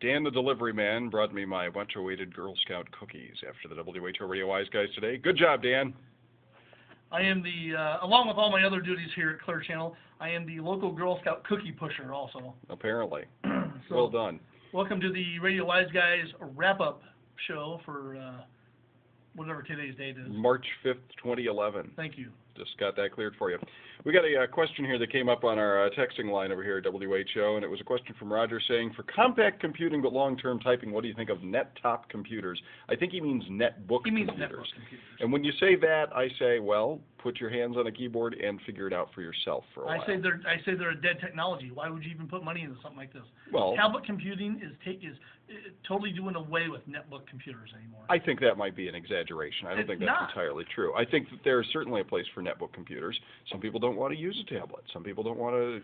Dan the delivery man brought me my much-awaited Girl Scout cookies after the WHO Radio Wise guys today. Good job, Dan. I am the, along with all my other duties here at Clear Channel, I am the local Girl Scout cookie pusher also. Apparently. So, well done. Welcome to the Radio Wise guys wrap-up show for whatever today's date is. March 5th, 2011. Thank you. Just got that cleared for you. We got a question here that came up on our texting line over here at WHO, and it was a question from Roger saying, for compact computing but long-term typing, what do you think of net-top computers? I think he means netbook He means computers. netbook computers. And when you say that, I say, well, put your hands on a keyboard and figure it out for yourself for a while. I say they're a dead technology. Why would you even put money into something like this? Well, tablet computing is totally doing away with netbook computers anymore. I think that might be an exaggeration. I don't think that's entirely true. I think that there's certainly a place for netbook computers. Some people don't want to use a tablet. Some people don't want to,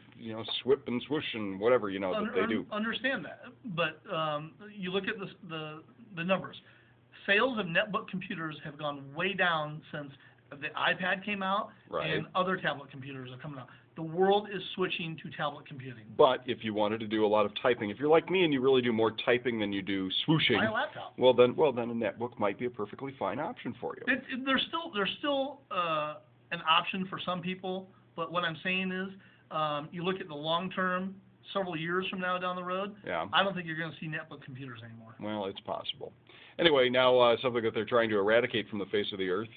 swip and swoosh and whatever, that they do. Understand that. But you look at the numbers. Sales of netbook computers have gone way down since the iPad came out, right, and other tablet computers are coming out. The world is switching to tablet computing. But if you wanted to do a lot of typing, if you're like me and you really do more typing than you do swooshing, buy a laptop. Well then a netbook might be a perfectly fine option for you. There's still an option for some people, but what I'm saying is, you look at the long term, several years from now down the road, yeah, I don't think you're going to see netbook computers anymore. Well, it's possible. Anyway, now something that they're trying to eradicate from the face of the earth.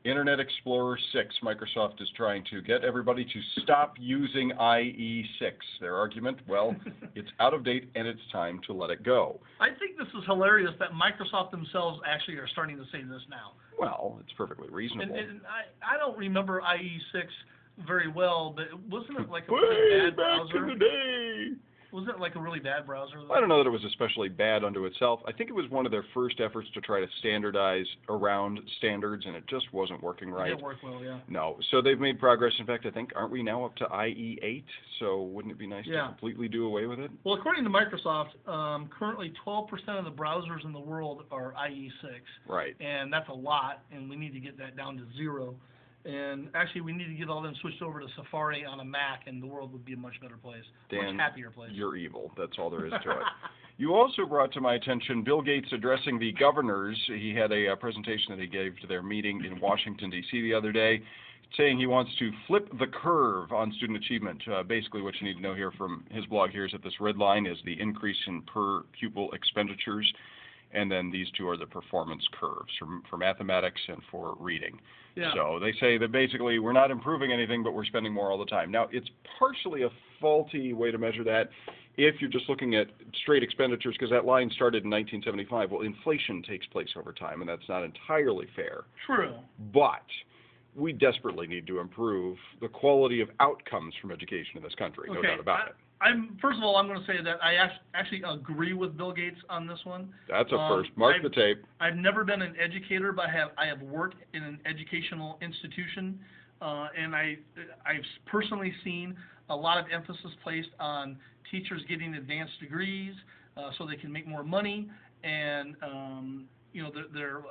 Internet Explorer 6, Microsoft is trying to get everybody to stop using IE6. Their argument, well, it's out of date and it's time to let it go. I think this is hilarious that Microsoft themselves actually are starting to say this now. Well, it's perfectly reasonable. And I don't remember IE6 very well, but wasn't it like a really bad browser? Back in the day. Wasn't it like a really bad browser? I don't know that it was especially bad unto itself. I think it was one of their first efforts to try to standardize around standards, and it just wasn't working right. It didn't work well, yeah. No. So they've made progress. In fact, I think, aren't we now up to IE8? So wouldn't it be nice to completely do away with it? Well, according to Microsoft, currently 12% of the browsers in the world are IE6. Right. And that's a lot, and we need to get that down to 0. And actually, we need to get all them switched over to Safari on a Mac, and the world would be a much better place, Dan, much happier place. You're evil. That's all there is to it. You also brought to my attention Bill Gates addressing the governors. He had a presentation that he gave to their meeting in Washington, D.C. the other day, saying he wants to flip the curve on student achievement. Basically, what you need to know here from his blog here is that this red line is the increase in per pupil expenditures, and then these two are the performance curves for mathematics and for reading. Yeah. So they say that basically we're not improving anything, but we're spending more all the time. Now, it's partially a faulty way to measure that if you're just looking at straight expenditures, because that line started in 1975. Well, inflation takes place over time, and that's not entirely fair. True. But we desperately need to improve the quality of outcomes from education in this country, no doubt about it. First of all, I'm going to say that I actually agree with Bill Gates on this one. That's a first. Mark the tape. I've never been an educator, but I have worked in an educational institution, and I've personally seen a lot of emphasis placed on teachers getting advanced degrees so they can make more money, and their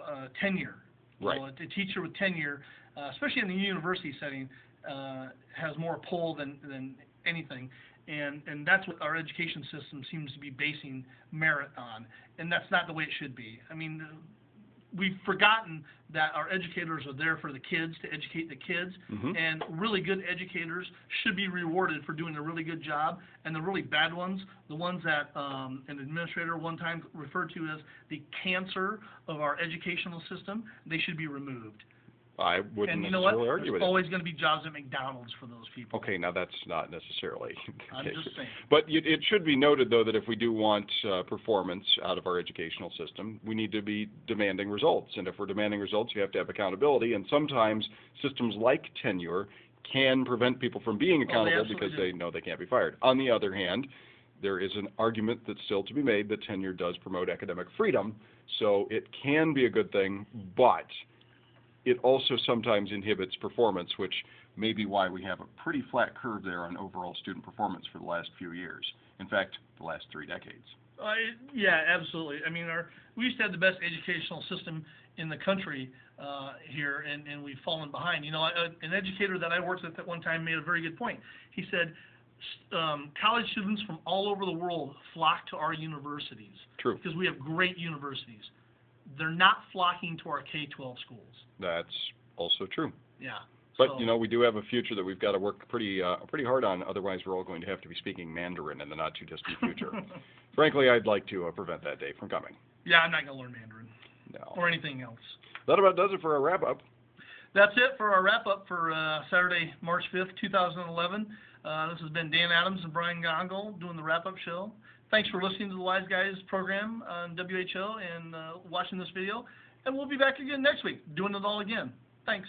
tenure. Right. A teacher with tenure, especially in the university setting, has more pull than anything. And that's what our education system seems to be basing merit on. And that's not the way it should be. I mean, we've forgotten that our educators are there for the kids, to educate the kids. Mm-hmm. And really good educators should be rewarded for doing a really good job. And the really bad ones, the ones that an administrator one time referred to as the cancer of our educational system, they should be removed. I wouldn't necessarily argue with it. There's always going to be jobs at McDonald's for those people. Okay, now that's not necessarily the I'm case. just saying. But it should be noted, though, that if we do want performance out of our educational system, we need to be demanding results. And if we're demanding results, you have to have accountability. And sometimes systems like tenure can prevent people from being accountable because they know they can't be fired. On the other hand, there is an argument that's still to be made that tenure does promote academic freedom. So it can be a good thing, but it also sometimes inhibits performance, which may be why we have a pretty flat curve there on overall student performance for the last few years. In fact, the last 3 decades. Yeah, absolutely. I mean, we used to have the best educational system in the country here, and we've fallen behind. An educator that I worked with at one time made a very good point. He said, college students from all over the world flock to our universities. True. Because we have great universities. They're not flocking to our K-12 schools. That's also true. Yeah. But, So, you know, we do have a future that we've got to work pretty hard on. Otherwise, we're all going to have to be speaking Mandarin in the not-too-distant future. Frankly, I'd like to prevent that day from coming. yeah, I'm not going to learn Mandarin. No. Or anything else. That about does it for our wrap-up. That's it for our wrap-up for Saturday, March 5th, 2011. This has been Dan Adams and Brian Gongol doing the wrap-up show. Thanks for listening to the Wise Guys program on WHO and watching this video. And we'll be back again next week, doing it all again. Thanks.